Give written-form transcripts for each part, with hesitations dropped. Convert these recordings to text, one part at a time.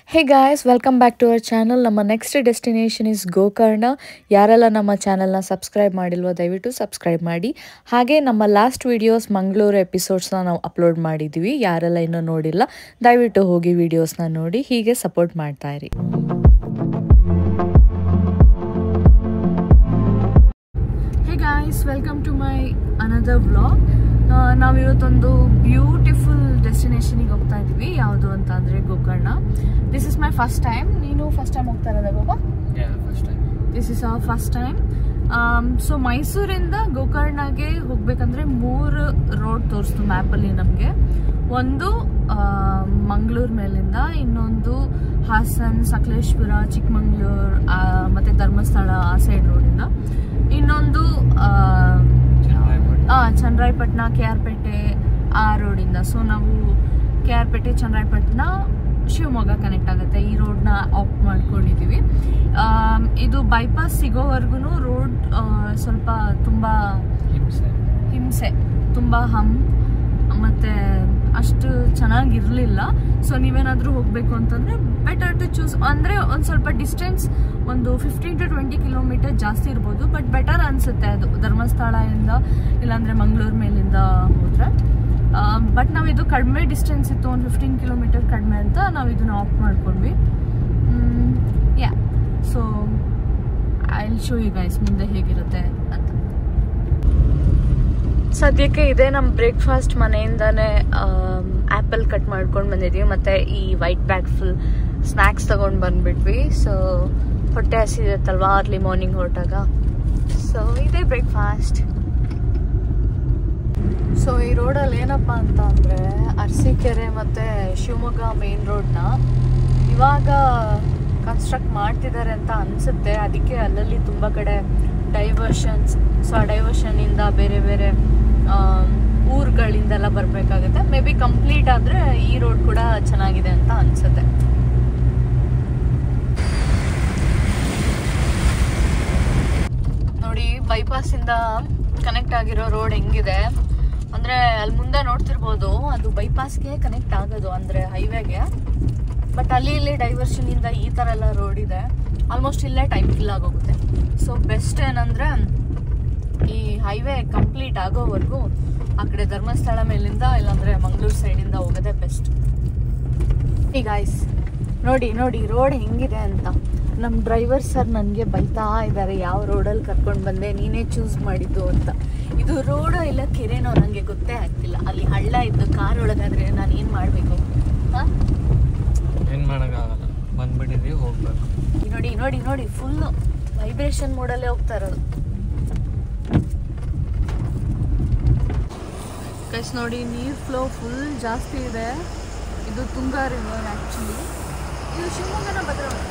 Hey guys, welcome back to our channel. Our next destination is Gokarna. ಯಾರೆಲ್ಲ ನಮ್ಮ channel ನ subscribe ಮಾಡಿಲ್ವೋ ದಯವಿಟ್ಟು subscribe ಮಾಡಿ. ಹಾಗೆ ನಮ್ಮ ಲಾಸ್ಟ್ ವಿಡಿಯೋಸ್ ಮಂಗಳೂರು ಎಪಿಸೋಡ್ಸ್ ನ ನಾವು ಅಪ್ಲೋಡ್ ಮಾಡಿದೀವಿ. ಯಾರೆಲ್ಲ ಇನ್ನೂ ನೋಡಿಲ್ಲ ದಯವಿಟ್ಟು ಹೋಗಿ ವಿಡಿಯೋಸ್ ನ ನೋಡಿ ಹೀಗೆ ಸಪೋರ್ಟ್ ಮಾಡ್ತಾ ಇರಿ. Hey guys, welcome to my another vlog. ನಾವು ಇವತ್ತೊಂದು ಬ್ಯೂಟಿಫುಲ್ ಡೆಸ್ಟಿನೇಷನ್ಗೆ ಹೋಗ್ತಾ ಇದ್ದೀವಿ. ಯಾವುದು ಅಂತ ಅಂದರೆ Gokarna. This is my first time. ನೀನು ಫಸ್ಟ್ ಟೈಮ್ ಹೋಗ್ತಾ ಇರೋದಾ Goa? First time. This is our first time. So ಮೈಸೂರಿಂದ ಗೋಕರ್ಣಗೆ ಹೋಗ್ಬೇಕಂದ್ರೆ 3 ರೋಡ್ ತೋರಿಸ್ತು ಮ್ಯಾಪಲ್ಲಿ ನಮಗೆ. ಒಂದು ಮಂಗಳೂರು ಮೇಲಿಂದ, ಇನ್ನೊಂದು ಹಾಸನ್, ಸಕಲೇಶ್ಪುರ, ಚಿಕ್ಕಮಂಗ್ಳೂರು ಮತ್ತು ಧರ್ಮಸ್ಥಳ ಆ ಸೈಡ್ ರೋಡಿಂದ, ಇನ್ನೊಂದು ಚನ್ನರಾಯಪಟ್ಟಣ, KR ಪೇಟೆ ಆ ರೋಡಿಂದ. ಸೊ ನಾವು KR ಪೇಟೆ, ಚನ್ನರಾಯಪಟ್ಟಣ, ಶಿವಮೊಗ್ಗ ಕನೆಕ್ಟ್ ಆಗುತ್ತೆ. ಈ ರೋಡ್ನ ಆಪ್ಟ್ ಮಾಡ್ಕೊಂಡಿದ್ದೀವಿ. ಇದು ಬೈಪಾಸ್ ಸಿಗೋವರೆಗೂ ರೋಡ್ ಸ್ವಲ್ಪ ತುಂಬ ಹಿಂಸೆ, ತುಂಬ ಮತ್ತು ಅಷ್ಟು ಚೆನ್ನಾಗಿರಲಿಲ್ಲ. ಸೊ ನೀವೇನಾದರೂ ಹೋಗಬೇಕು ಅಂತಂದರೆ ಬೆಟರ್ ಟು ಚೂಸ್. ಅಂದರೆ ಒಂದು ಸ್ವಲ್ಪ ಡಿಸ್ಟೆನ್ಸ್, ಒಂದು 15 to 20 ಕಿಲೋಮೀಟರ್ ಜಾಸ್ತಿ ಇರ್ಬೋದು, ಬಟ್ ಬೆಟರ್ ಅನಿಸುತ್ತೆ ಅದು ಧರ್ಮಸ್ಥಳದಿಂದ ಇಲ್ಲಾಂದರೆ ಮಂಗಳೂರು ಮೇಲಿಂದ ಹೋದರೆ. ಬಟ್ ನಾವು ಇದು ಕಡಿಮೆ ಡಿಸ್ಟೆನ್ಸ್ ಇತ್ತು, ಒಂದು 15 ಕಿಲೋಮೀಟರ್ ಕಡಿಮೆ ಅಂತ ನಾವು ಇದನ್ನು ಆಫ್ ಮಾಡ್ಕೊಂಡ್ವಿ. Ya, so I will show you guys ಮುಂದೆ ಹೇಗಿರುತ್ತೆ ಅಂತ. ಸದ್ಯಕ್ಕೆ ಇದೆ ನಮ್ಮ ಬ್ರೇಕ್ಫಾಸ್ಟ್. ಮನೆಯಿಂದಾನೇ ಆ್ಯಪಲ್ ಕಟ್ ಮಾಡ್ಕೊಂಡು ಬಂದಿದ್ವಿ, ಮತ್ತು ಈ ವೈಟ್ ಬ್ಯಾಗ್ ಫುಲ್ ಸ್ನ್ಯಾಕ್ಸ್ ತೊಗೊಂಡು ಬಂದುಬಿಟ್ವಿ. ಸೊ ಹೊಟ್ಟೆ ಹಸಿರುತ್ತಲ್ವ ಅರ್ಲಿ ಮಾರ್ನಿಂಗ್ ಹೊರಟಾಗ. ಸೊ ಇದೇ ಬ್ರೇಕ್ಫಾಸ್ಟ್. ಸೊ ಈ ರೋಡಲ್ಲಿ ಏನಪ್ಪ ಅಂತ ಅಂದರೆ ಅರಸೀಕೆರೆ ಮತ್ತು ಶಿವಮೊಗ್ಗ ಮೇನ್ ರೋಡ್ನ ಇವಾಗ ಕನ್ಸ್ಟ್ರಕ್ಟ್ ಮಾಡ್ತಿದ್ದಾರೆ ಅಂತ ಅನಿಸುತ್ತೆ. ಅದಕ್ಕೆ ಅಲ್ಲಲ್ಲಿ ತುಂಬ ಕಡೆ ಡೈವರ್ಷನ್ಸ್. ಸೊ ಆ ಡೈವರ್ಷನ್ನಿಂದ ಬೇರೆ ಬೇರೆ ಊರುಗಳಿಂದೆಲ್ಲ ಬರಬೇಕಾಗುತ್ತೆ. ಮೇ ಬಿ ಕಂಪ್ಲೀಟ್ ಆದರೆ ಈ ರೋಡ್ ಕೂಡ ಚೆನ್ನಾಗಿದೆ ಅಂತ ಅನಿಸುತ್ತೆ. ನೋಡಿ, ಬೈಪಾಸಿಂದ ಕನೆಕ್ಟ್ ಆಗಿರೋ ರೋಡ್ ಹೆಂಗಿದೆ ಅಂದರೆ ಅಲ್ಲಿ ಮುಂದೆ ನೋಡ್ತಿರ್ಬೋದು, ಅದು ಬೈಪಾಸ್ಗೆ ಕನೆಕ್ಟ್ ಆಗೋದು, ಅಂದರೆ ಹೈವೇಗೆ. ಬಟ್ ಅಲ್ಲಿ ಇಲ್ಲಿ ಡೈವರ್ಷನಿಂದ ಈ ಥರ ಎಲ್ಲ ರೋಡ್ ಇದೆ. ಆಲ್ಮೋಸ್ಟ್ ಇಲ್ಲೇ ಟೈಮ್ ಕಿಲ್ ಆಗೋಗುತ್ತೆ. ಸೊ ಬೆಸ್ಟ್ ಏನಂದರೆ ಈ ಹೈವೇ ಕಂಪ್ಲೀಟ್ ಆಗೋವರೆಗೂ ಆ ಕಡೆ ಧರ್ಮಸ್ಥಳ ಮೇಲಿಂದ ಇಲ್ಲಾಂದರೆ ಮಂಗಳೂರು ಸೈಡಿಂದ ಹೋಗೋದೇ ಬೆಸ್ಟ್. ಈ ಗಾಯ್ಸ್ ನೋಡಿ ನೋಡಿ ರೋಡ್ ಹೆಂಗಿದೆ ಅಂತ. ನಮ್ಮ ಡ್ರೈವರ್ ಸರ್ ನನಗೆ ಬೈತಾ ಇದ್ದಾರೆ, ಯಾವ ರೋಡಲ್ಲಿ ಕರ್ಕೊಂಡು ಬಂದೆ, ನೀನೇ ಚೂಸ್ ಮಾಡಿದ್ದು ಅಂತ. ಇದು ರೋಡು ಇಲ್ಲ ಕೆರೆನೋ ನನಗೆ ಗೊತ್ತೇ ಆಗ್ತಿಲ್ಲ. ಅಲ್ಲಿ ಹಳ್ಳ ಇದ್ದು ಕಾರ್ ಒಳಗಾದ್ರೆ ನಾನು ಏನು ಮಾಡಬೇಕು? ಹಾಂ, ಏನು ಮಾಡೋಕ್ಕಾಗಲ್ಲ, ಬಂದ್ಬಿಟ್ಟಿದ್ದೀವಿ, ಹೋಗ್ಬೇಕು. ನೋಡಿ ನೋಡಿ ನೋಡಿ, ಫುಲ್ಲು ವೈಬ್ರೇಷನ್ ಮೋಡಲ್ಲೇ ಹೋಗ್ತಾ ಇರೋದು. ಗೈಸ್ ನೋಡಿ, ನೀರು ಫ್ಲೋ ಫುಲ್ ಜಾಸ್ತಿ ಇದೆ. ಇದು ತುಂಗಾ ರಿವರ್ ಆ್ಯಕ್ಚುಲಿ. ಇದು ಶಿವಮೊಗ್ಗನ ಭದ್ರಾವತಿ?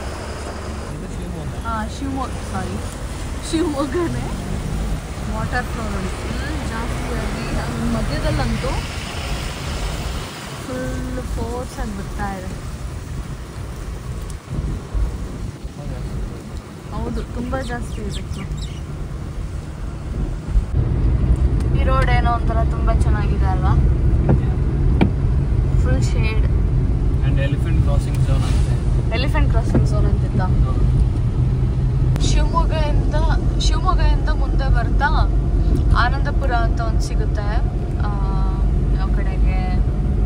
ಶಿವಮೊಗ್ಗನೇ. ವಾಟರ್ ಫ್ಲೋ ನೋಡಿ ಫುಲ್ ಜಾಸ್ತಿಯಾಗಿ ಅದ್ರ ಮಧ್ಯದಲ್ಲಂತೂ ಫುಲ್ ಫೋರ್ಸ್ ಆಗಿ ಬರ್ತಾ ಇದೆ. ಹೌದು, ತುಂಬ ಜಾಸ್ತಿ ಇದೆ. ಈ ರೋಡ್ ಏನೋ ಒಂಥರ ತುಂಬ ಚೆನ್ನಾಗಿದೆ ಅಲ್ವಾ? Full shade. And elephant crossing zone ಅಂತೆ. ಎಲಿಫೆಂಟ್ ಕ್ರಾಸಿಂಗ್ ಝೋನ್ ಅಂತಿದ್ದ. ಶಿವಮೊಗ್ಗದಿಂದ ಮುಂದೆ ಬರ್ತಾ ಆನಂದಪುರ ಅಂತ ಒಂದು ಸಿಗುತ್ತೆ. ಯಾವ ಕಡೆಗೆ?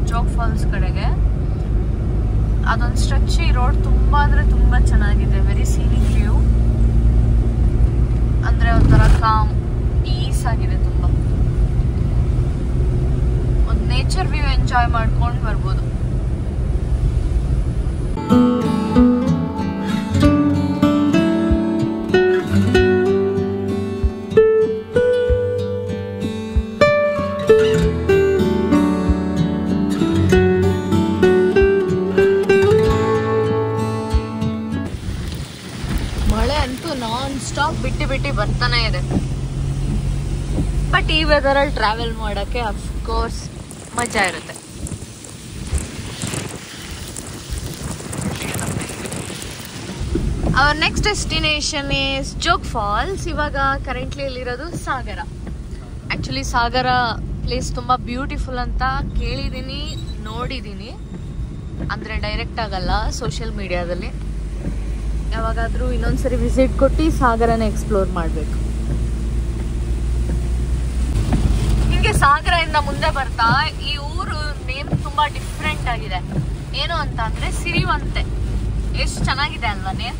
ಜೋಗ್ ಫಾಲ್ಸ್ ಕಡೆಗೆ. ಅದೊಂದು ಸ್ಟ್ರೆಚ್. ಈ ರೋಡ್ ತುಂಬ ಅಂದರೆ ತುಂಬ ಚೆನ್ನಾಗಿದೆ. ವೆರಿ ಸೀನಿಕ್ ವ್ಯೂ, ಅಂದರೆ ಒಂಥರ ಕಾಮ್, ಪೀಸ್ ಆಗಿದೆ. ತುಂಬ ಒಂದು ನೇಚರ್ ವ್ಯೂ ಎಂಜಾಯ್ ಮಾಡ್ಕೊಂಡು ಬರ್ಬೋದು. ಮಳೆ ಅಂತೂ ನಾನ್ ಸ್ಟಾಪ್ ಬಿಟ್ಟು ಬರ್ತಾನೆ ಇದೆ. ಬಟ್ ಈ ವೆದರಲ್ಲಿ ಟ್ರಾವೆಲ್ ಮಾಡೋಕ್ಕೆ ಅಫ್ಕೋರ್ಸ್ ಮಜಾ ಇರುತ್ತೆ. Our next destination is Jog falls. ಇವಾಗ ಕರೆಂಟ್ಲಿ ಇಲ್ಲಿರೋದು ಸಾಗರ. ಆ್ಯಕ್ಚುಲಿ ಸಾಗರ ಪ್ಲೇಸ್ ತುಂಬ ಬ್ಯೂಟಿಫುಲ್ ಅಂತ ಕೇಳಿದ್ದೀನಿ, ನೋಡಿದ್ದೀನಿ. ಅಂದರೆ ಡೈರೆಕ್ಟ್ ಆಗಲ್ಲ, ಸೋಷಿಯಲ್ ಮೀಡಿಯಾದಲ್ಲಿ. ಯಾವಾಗಾದರೂ ಇನ್ನೊಂದ್ಸರಿ ವಿಸಿಟ್ ಕೊಟ್ಟು ಸಾಗರನ ಎಕ್ಸ್ಪ್ಲೋರ್ ಮಾಡಬೇಕು. ಹಿಂಗೆ ಸಾಗರದಿಂದ ಮುಂದೆ ಬರ್ತಾ ಈ ಊರು ನೇಮ್ ತುಂಬಾ ಡಿಫ್ರೆಂಟ್ ಆಗಿದೆ. ಏನು ಅಂತ ಅಂದ್ರೆ ಸಿರಿವಂತೆ. ಎಷ್ಟು ಚೆನ್ನಾಗಿದೆ ಅಲ್ವಾ ನೇಮ್.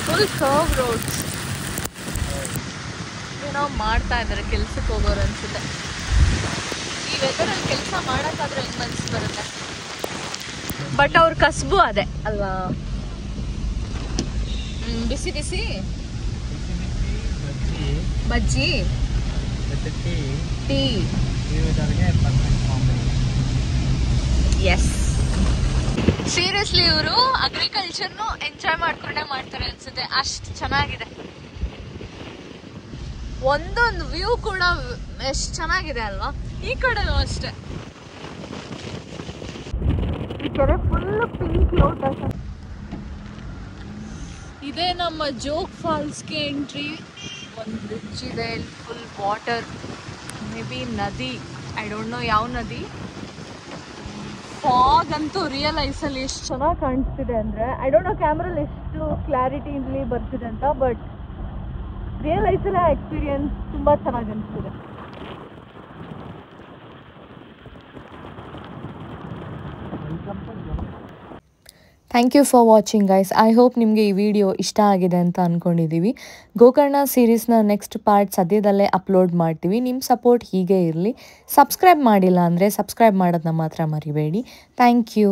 Full curve roads. ಏನೋ ಮಾಡ್ತಾ ಇದ್ದಾರೆ, ಕೆಲ್ಸಕ್ಕೆ ಹೋಗೋರು ಅನ್ಸುತ್ತೆ. ಈ ವೆದರಲ್ಲಿ ಕೆಲಸ ಮಾಡೋಕ್ಕಾದ್ರೆ ಹೆಂಗ್ ಮನ್ಸು ಬರುತ್ತೆ. ಬಟ್ ಅವ್ರ ಕಸಬು ಅದೇ ಅಲ್ವಾ. ಬಿಸಿ ಬಿಸಿ ಬಜ್ಜಿ, ಟೀ. ಎಸ್, ಸೀರಿಯಸ್ಲಿ ಇವರು ಅಗ್ರಿಕಲ್ಚರ್ನು ಎಂಜಾಯ್ ಮಾಡ್ಕೊಂಡೇ ಮಾಡ್ತಾರೆ ಅನ್ಸುತ್ತೆ, ಅಷ್ಟು ಚೆನ್ನಾಗಿದೆ. ಒಂದೊಂದು ವ್ಯೂ ಕೂಡ ಎಷ್ಟು ಚೆನ್ನಾಗಿದೆ ಅಲ್ವಾ. ಈ ಕಡೆನೂ ಅಷ್ಟೇ, ಈ ಕೆರೆ ಫುಲ್ ಪಿಂಕ್ ಲೋಟಸ್. ಇದೇ ನಮ್ಮ ಜೋಗ್ ಫಾಲ್ಸ್ಗೆ ಎಂಟ್ರಿ. ಒಂದು ಬ್ರಿಡ್ಜ್ ಇದೆ, ಫುಲ್ ವಾಟರ್, ಮೇ ಬಿ ನದಿ, ಐ ಡೋಂಟ್ ನೋ ಯಾವ ನದಿ. ಫಾಗ್ ಅಂತೂ ರಿಯಲ್ ಐಸಲ್ಲಿ ಎಷ್ಟು ಚೆನ್ನಾಗಿ ಕಾಣಿಸ್ತಿದೆ ಅಂದರೆ, ಐ ಡೋಂಟ್ ನೋ ಕ್ಯಾಮ್ರಲ್ಲಿ ಎಷ್ಟು ಕ್ಲಾರಿಟಿ ಇಲ್ಲಿ ಬರ್ತಿದೆ ಅಂತ, ಬಟ್ ರಿಯಲ್ ಐಸಲ್ಲಿ ಆ ಎಕ್ಸ್ಪೀರಿಯನ್ಸ್ ತುಂಬ ಚೆನ್ನಾಗಿ ಅನಿಸ್ತಿದೆ. Thank you for watching guys. I hope ನಿಮಗೆ ಈ ವಿಡಿಯೋ ಇಷ್ಟ ಆಗಿದೆ ಅಂತ ಅಂದ್ಕೊಂಡಿದ್ದೀವಿ. ಗೋಕರ್ಣ ಸೀರೀಸ್ನ ನೆಕ್ಸ್ಟ್ ಪಾರ್ಟ್ ಸದ್ಯದಲ್ಲೇ ಅಪ್ಲೋಡ್ ಮಾಡ್ತೀವಿ. ನಿಮ್ಮ ಸಪೋರ್ಟ್ ಹೀಗೆ ಇರಲಿ. ಸಬ್ಸ್ಕ್ರೈಬ್ ಮಾಡಿಲ್ಲ ಅಂದರೆ ಸಬ್ಸ್ಕ್ರೈಬ್ ಮಾಡೋದನ್ನ ಮಾತ್ರ ಮರಿಬೇಡಿ. Thank you.